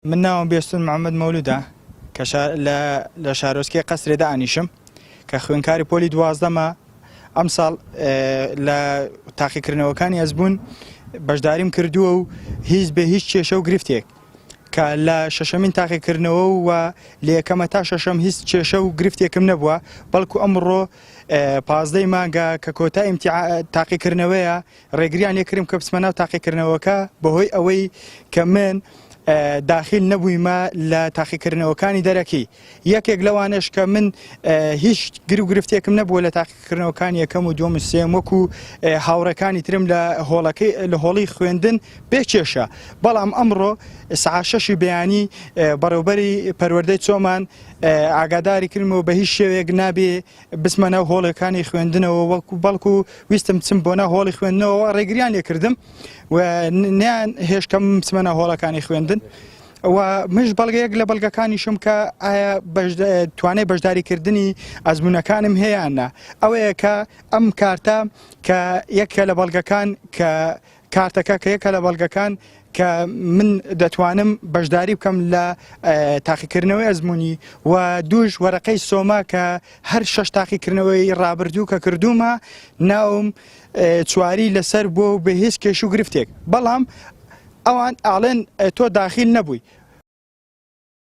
من ناوم بێستون محەممەد مەولودە کە لە شارۆچکەی قەسرێدا ئانیشم کە خوێندکاری پۆلی 12مە ئەم ساڵ لە تاقیکردنەوەکانی ئەزبوون بەشداریم کردووە و هیچ بە هیچ کێشە و گرفتێک کە لە شەشەمین تاقیکردنەوە و لە یەکەمە تا شەشەم هیچ کێشە و گرفتێکم نەبووە بەڵکو ئەمڕۆ 15 مانگە کە کۆتا تاقیکردنەوەیە ڕێگریان لێکردم کە بچمە ناو تاقیکردنەوەکە بەهۆی ئەوەی کە من داخل نەبوویمە لە تاقیکردنەوەکانی دەرەکی یەکێک لەوانش کە من هیچ گر و گرفتێکم نەبووە لە تاقیکردنەوەکانی یەکەم و دووەم و سێم وەکو هاوڕەکانی ترم لە هۆڵی خوێندن پێکێشە بەڵام ئەمڕۆ سعات 6 بەیانی بەڕێوەبەری پەروەردەی چۆمان ئاگاداری کردمەوە بە هیچ شێوەیەک نابێ بچمە ناو هۆڵەکانی خوێندنەوە وەکو بەڵکو ویستم بچم بۆ ناو هۆڵی خوێندنەوە ڕێگریان لێکردم و نیان هێشکەم بچمە ناو هۆڵەکانی خوێندن و مش بەڵگەیەک لە بەڵگەکانیشم کە ئایا توانای بەشداریکردنی ئەزمونەکانم هەیەیاننا ئەوەیە کە ئەم کارتە کە یەکە لە بەڵگەکان کە کارتەکە کە یەکە لە بەڵگەکان کە من دەتوانم بەشداری بکەم لە تاقیکردنەوەی ئەزمموی و دووش وەرەقەی سۆما کە هەر 6 تاقیکردنەوەی ڕابردوو کە کردومە ناوم چواری لەسەر بۆ بە هیچ کێش و گرفتێک بەڵام ئەوان ئاڵێن تۆ داخل نەبووی